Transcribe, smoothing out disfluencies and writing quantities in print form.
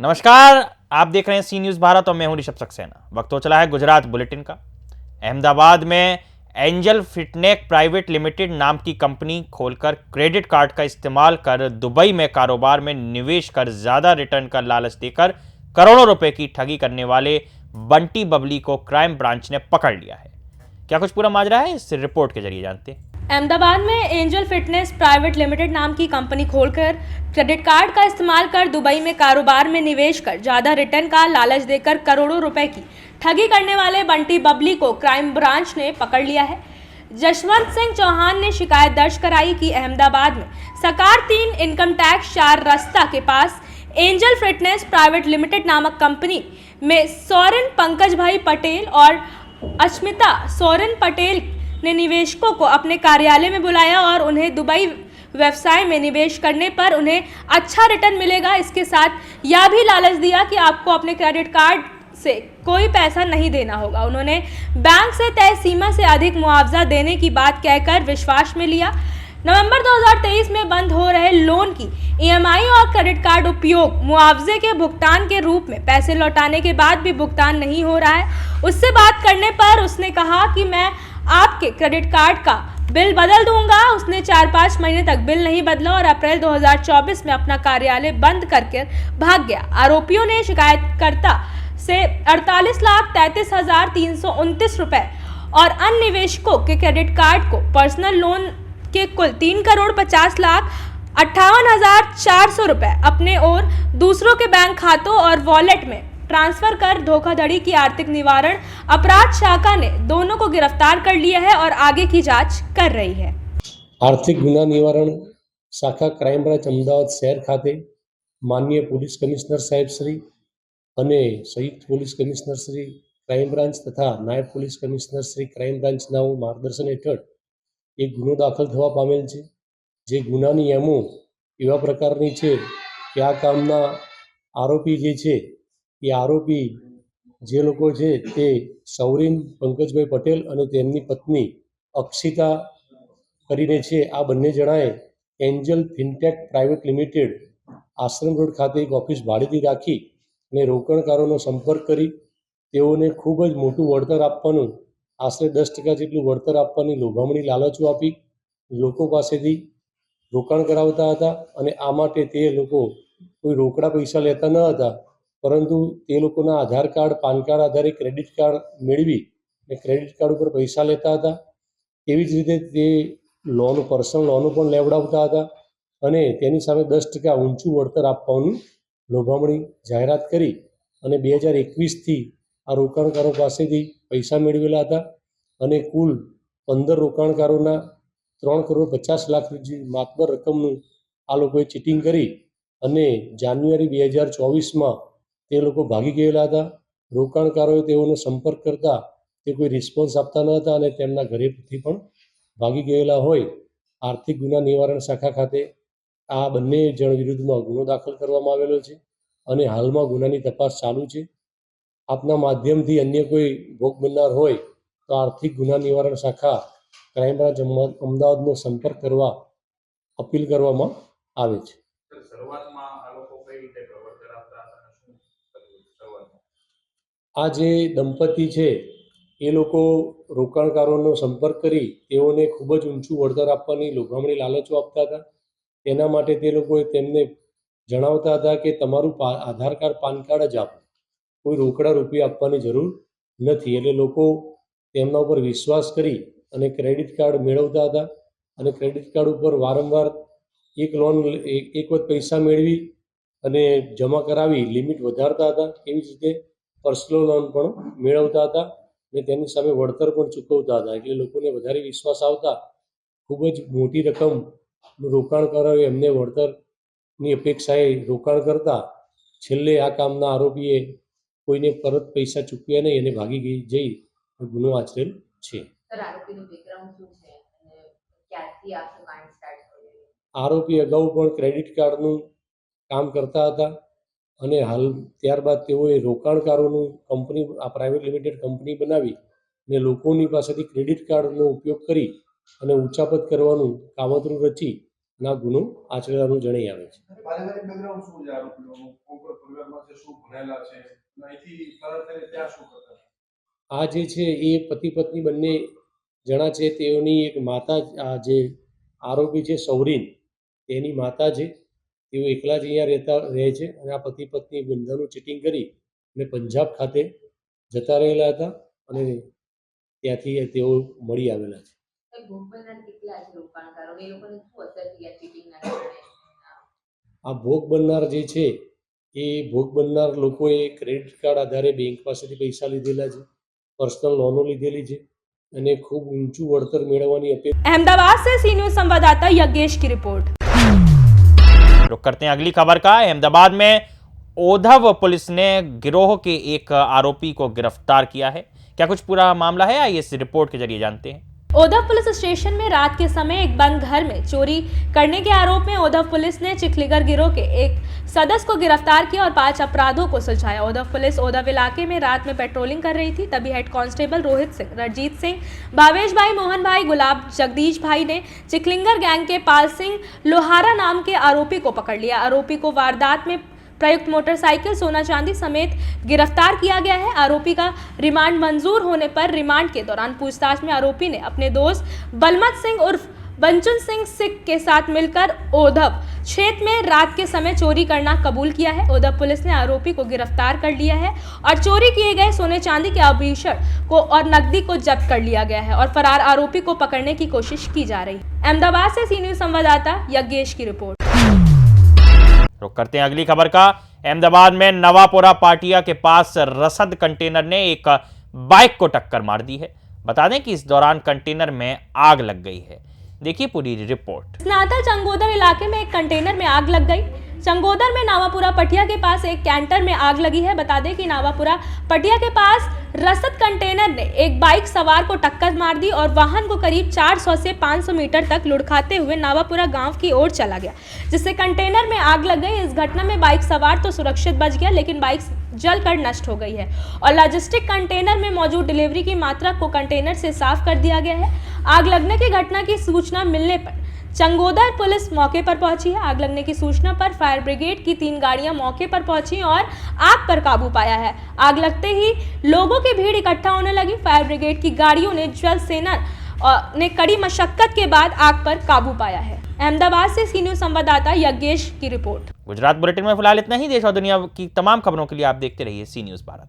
नमस्कार, आप देख रहे हैं सी न्यूज़ भारत और मैं हूं ऋषभ सक्सेना। वक्त हो चला है गुजरात बुलेटिन का। अहमदाबाद में एंजल फिटनेक प्राइवेट लिमिटेड नाम की कंपनी खोलकर क्रेडिट कार्ड का इस्तेमाल कर दुबई में कारोबार में निवेश कर ज्यादा रिटर्न का लालच देकर करोड़ों रुपए की ठगी करने वाले बंटी बबली को क्राइम ब्रांच ने पकड़ लिया है। क्या कुछ पूरा माजरा है, इस रिपोर्ट के जरिए जानते हैं। अहमदाबाद में एंजल फिटनेस प्राइवेट लिमिटेड नाम की कंपनी खोलकर क्रेडिट कार्ड का इस्तेमाल कर दुबई में कारोबार में निवेश कर ज्यादा रिटर्न का लालच देकर करोड़ों रुपए की ठगी करने वाले बंटी बबली को क्राइम ब्रांच ने पकड़ लिया है। जशवंत सिंह चौहान ने शिकायत दर्ज कराई कि अहमदाबाद में सकार 3 इनकम टैक्स 4 रास्ता के पास एंजल फिटनेस प्राइवेट लिमिटेड नामक कंपनी में सोरेन पंकज भाई पटेल और अश्मिता सोरेन पटेल ने निवेशकों को अपने कार्यालय में बुलाया और उन्हें दुबई व्यवसाय में निवेश करने पर उन्हें अच्छा रिटर्न मिलेगा। इसके साथ यह भी लालच दिया कि आपको अपने क्रेडिट कार्ड से कोई पैसा नहीं देना होगा। उन्होंने बैंक से तय सीमा से अधिक मुआवजा देने की बात कहकर विश्वास में लिया। नवंबर 2023 में बंद हो रहे लोन की ईएमआई और क्रेडिट कार्ड उपयोग मुआवजे के भुगतान के रूप में पैसे लौटाने के बाद भी भुगतान नहीं हो रहा है। उससे बात करने पर उसने कहा कि मैं आपके क्रेडिट कार्ड का बिल बदल दूंगा। उसने 4-5 महीने तक बिल नहीं बदला और अप्रैल 2024 में अपना कार्यालय बंद करके भाग गया। आरोपियों ने शिकायतकर्ता से 48,33,329 रुपए और अन्य निवेशकों के क्रेडिट कार्ड को पर्सनल लोन के कुल 3,50,58,400 रुपए अपने और दूसरों के बैंक खातों और वॉलेट में ट्रांसफर कर धोखाधड़ी की आर्थिक निवारण अपराध शाखा ने दोनों को गिरफ्तार कर लिया है और आगे की जांच कर रही है। आर्थिक गुना निवारण शाखा क्राइम ब्रांच अमदावाद शहर खाते माननीय पोलीस कमिश्नर साहेब श्री અને સંયુક્ત police commissioner Shri crime branch તથા નાયબ પોલીસ કમિશનર શ્રી ક્રાઇમ બ્રાન્ચના માર્ગદર્શન હેઠળ એક ગુનો દાખલ થવા પામેલ છે। જે ગુનાની એમો એવા પ્રકારની છે કે આ કામના આરોપી જે છે એ આરોપી જે લોકો છે તે સૌરીન પંકજભાઈ પટેલ અને તેમની પત્ની અક્ષિતા કરીને છે। આ બંને જણાએ એન્જલ ફિનટેક પ્રાઇવેટ લિમિટેડ આશ્રમ રોડ ખાતે એક ઓફિસ ભાડેથી રાખી અને રોકાણકારોનો સંપર્ક કરી તેઓને ખૂબ જ મોટું વળતર આપવાનું, આશરે 10% જેટલું વળતર આપવાની લોભામણી લાલચો આપી લોકો પાસેથી રોકાણ કરાવતા હતા। અને આ માટે તે લોકો કોઈ રોકડા પૈસા લેતા ન હતા, પરંતુ તે લોકોના આધાર કાર્ડ, પાન કાર્ડ આધારે ક્રેડિટ કાર્ડ મેળવી અને ક્રેડિટ કાર્ડ ઉપર પૈસા લેતા હતા। એવી જ રીતે તે લોન, પર્સનલ લોનો પણ લેવડાવતા હતા અને તેની સામે 10% ઊંચું વળતર આપવાનું લોભામણી જાહેરાત કરી અને 2021થી આ રોકાણકારો પાસેથી પૈસા મેળવેલા હતા અને કુલ 15 રોકાણકારોના 3,50,00,000 માતબર રકમનું આ લોકોએ ચીટિંગ કરી અને જાન્યુઆરી 2024માં તે લોકો ભાગી ગયેલા હતા। રોકાણકારોએ તેઓનો સંપર્ક કરતા તે કોઈ રિસ્પોન્સ આપતા ન હતા અને તેમના ઘરેથી પણ ભાગી ગયેલા હોય। આર્થિક ગુના નિવારણ શાખા ખાતે આ બંને જણ વિરુદ્ધમાં ગુનો દાખલ કરવામાં આવેલો છે અને હાલમાં ગુનાની તપાસ ચાલુ છે। આપના માધ્યમથી અન્ય કોઈ ભોગ બનનાર હોય તો આર્થિક ગુના નિવારણ શાખા ક્રાઇમ બ્રાન્ચ અમદાવાદનો સંપર્ક કરવા અપીલ કરવામાં આવે છે। આ જે દંપતી છે એ લોકો રોકાણકારોનો સંપર્ક કરી તેઓને ખૂબ જ ઊંચું વળતર આપવાની લોભામણી લાલચો આપતા હતા। તેના માટે તે લોકોએ તેમને જણાવતા હતા કે તમારું આધાર કાર્ડ, પાન કાર્ડ જ આપો, કોઈ રોકડા રૂપિયા આપવાની જરૂર નથી। એટલે લોકો તેમના ઉપર વિશ્વાસ કરી અને ક્રેડિટ કાર્ડ મેળવતા હતા અને ક્રેડિટ કાર્ડ ઉપર વારંવાર એક વખત પૈસા મેળવી અને જમા કરાવી લિમિટ વધારતા હતા। એવી જ રીતે પર્સનલ લોન પણ મેળવતા હતા અને તેની સામે વળતર પણ ચૂકવતા હતા। એટલે લોકોને વધારે વિશ્વાસ આવતા ખૂબ જ મોટી રકમનું રોકાણકારોએ એમને વળતરની અપેક્ષાએ રોકાણ કરતા છેલ્લે આ કામના આરોપીએ કોઈને પરત પૈસા ચૂકવ્યા નહીં અને ભાગી જઈ ગુનો આચરેલ છે। આરોપી અગાઉ પણ ક્રેડિટ કાર્ડનું કામ કરતા હતા અને હાલ ત્યારબાદ તેઓએ રોકાણકારોનું આ પ્રાઇવેટ લિમિટેડ કંપની બનાવી અને લોકોની પાસેથી ક્રેડિટ કાર્ડનો ઉપયોગ કરી અને ઉચાપત કરવાનું કાવતરું રચી અને આ ગુનો આચરેલાનું જણાઈ આવે છે. પારિવારિક બેકગ્રાઉન્ડ શું છે આરોપીઓનું? કોણ કોણ પરિવારમાં છે? શું ભણેલા છે? અને અહીંથી ફરાર થઈને ત્યાં શું કરતા હતા? આ જે છે એ પતિ પત્ની બંને જણા છે. તેઓની એક માતા, આ જે આરોપી છે સૌરીન, તેની માતા છે. તેઓ એકલા જ અહીંયા રહે છે અને આ પતિ પત્ની બંધાનું ચીટિંગ કરી અને પંજાબ ખાતે જતા રહેલા હતા અને ત્યાંથી તેઓ મળી આવેલા છે. ભોગ બનનાર કેટલા છે રોકાણકારો? એ લોકોને શું અસર થઈ આ ચીટિંગના કારણે? આ ભોગ બનનાર જે છે એ ભોગ બનનાર લોકોએ ક્રેડિટ કાર્ડ આધારે બેંક પાસેથી પૈસા લીધેલા છે, પર્સનલ લોનો લીધેલી છે અને ખૂબ ઊંચું વળતર મેળવવાની અપેક્ષા. अहमदाबाद से सी न्यूज संवाददाता यज्ञेश की रिपोर्ट। रुक करते हैं अगली खबर का। अहमदाबाद में ओधव पुलिस ने गिरोह के एक आरोपी को गिरफ्तार किया है। क्या कुछ पूरा मामला है, आइए इस रिपोर्ट के जरिए जानते हैं। ओधव पुलिस स्टेशन में रात के समय एक बंद घर में चोरी करने के आरोप में ओधव पुलिस ने चिखलीगर गिरोह के एक सदस्य को गिरफ्तार किया और 5 अपराधों को सुलझाया। ओधव पुलिस ओधव इलाके में रात में पेट्रोलिंग कर रही थी, तभी हेड कांस्टेबल रोहित सिंह, रणजीत सिंह, भावेश भाई, मोहन भाई, गुलाब, जगदीश भाई ने चिखलिंगर गैंग के पाल सिंह लोहारा नाम के आरोपी को पकड़ लिया। आरोपी को वारदात में प्रयुक्त मोटरसाइकिल, सोना चांदी समेत गिरफ्तार किया गया है। आरोपी का रिमांड मंजूर होने पर रिमांड के दौरान पूछताछ में आरोपी ने अपने दोस्त बलमत सिंह उर्फ बंचन सिंह सिख के साथ मिलकर ओधव क्षेत्र में रात के समय चोरी करना कबूल किया है। ओधव पुलिस ने आरोपी को गिरफ्तार कर लिया है और चोरी किए गए सोने चांदी के आभूषण को और नकदी को जब्त कर लिया गया है और फरार आरोपी को पकड़ने की कोशिश की जा रही है। अहमदाबाद से सी न्यूज संवाददाता यज्ञेश की रिपोर्ट। रुक करते हैं अगली खबर का। अहमदाबाद में नवापुरा पाटिया के पास रसद कंटेनर ने एक बाइक को टक्कर मार दी है। बता दें कि इस दौरान कंटेनर में आग लग गई है। देखिए पूरी रिपोर्ट। स्नातक चंगोदर इलाके में एक कंटेनर में आग लग गई। चंगोदर में नावापुरा पटिया के पास एक कैंटर में आग लगी है। बता दें कि नावापुरा पटिया के पास रसद कंटेनर ने एक बाइक सवार को टक्कर मार दी और वाहन को करीब 400 से 500 मीटर तक लुढ़काते हुए नावापुरा गांव की ओर चला गया, जिससे कंटेनर में आग लग गई। इस घटना में बाइक सवार तो सुरक्षित बच गया, लेकिन बाइक जलकर नष्ट हो गई है और लॉजिस्टिक कंटेनर में मौजूद डिलीवरी की मात्रा को कंटेनर से साफ कर दिया गया है। आग लगने की घटना की सूचना मिलने पर चंगोदर पुलिस मौके पर पहुंची है। आग लगने की सूचना पर फायर ब्रिगेड की 3 गाड़ियां मौके पर पहुंची और आग पर काबू पाया है। आग लगते ही लोगों की भीड़ इकट्ठा होने लगी। फायर ब्रिगेड की गाड़ियों ने जल सेना ने कड़ी मशक्कत के बाद आग पर काबू पाया है। अहमदाबाद से सी न्यूज संवाददाता यज्ञेश की रिपोर्ट। गुजरात बुलेटिन में फिलहाल इतना ही। देश और दुनिया की तमाम खबरों के लिए आप देखते रहिए सी न्यूज भारत।